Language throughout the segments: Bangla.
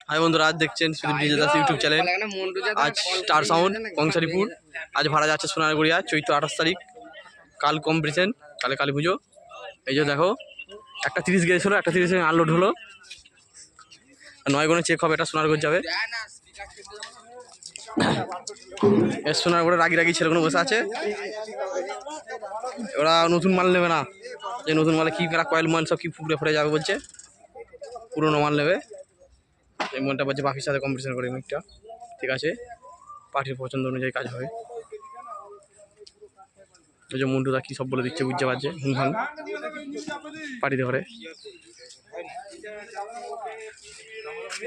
হাই বন্ধুরা, আজ দেখছেন Sudip DJ Das YouTube channel. আজ স্টার সাউন্ড কংসারীপুর। আজ ভাড়া যাচ্ছে সোনারগড়িয়া, চৈত্র 28 তারিখ। কাল কম্পিটিশন, কালে কালী পুজো। এই যে দেখো, একটা 30 গিয়েছিল, একটা 30 আনলোড হলো। 9 গুণে চেক হবে, এটা সোনারগড় যাবে। সোনারগড়ে রাগি রাগি ছেলেগুলো বসে আছে। ওরা নতুন মাল নেবে না, যে নতুন মালে কি কয়েল মাল সব কি ফুটে ফুটে যাবে বলছে, পুরোনো মাল নেবে। এই মনটা বলছে বাপির সাথে কম্পিটিশন করে মিটটা, ঠিক আছে, পার্টির পছন্দ অনুযায়ী কাজ হবে। ওই যে মন্টুদা কি সব বলে দিচ্ছে, বুঝতে পারছে, হুমহাং পার্টিতে ঘরে।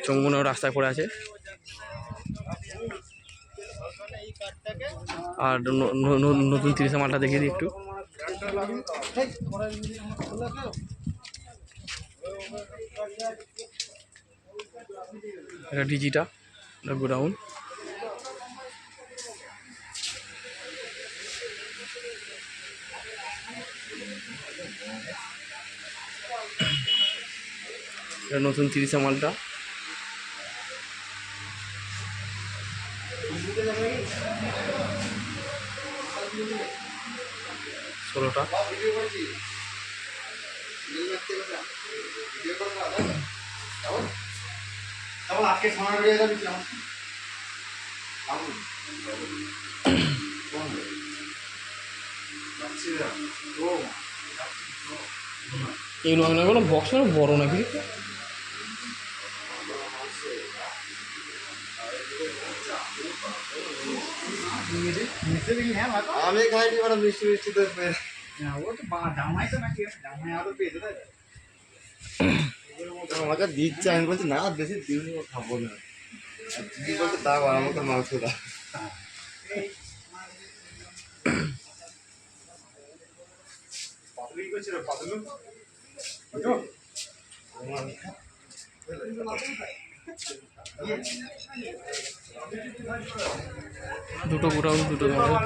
চঙ্গুনও রাস্তায় পড়ে আছে। আর নতুন 30 মালটা দেখিয়ে দিই একটু। এটা ডিজিটা, গোডাউন। এটা নতুন 30 মালটা। ষোলোটা। এগুলো বক্স বড় নাকি? আমি খাইনি, মানে মিষ্টি মিষ্টি তো আমাকে দিচ্ছে, আমি বলছি না বেশি দিন খাবো না, বলছে তা আমাকে মাংস দা। দুটো গোডাউন, দুটো হবে না।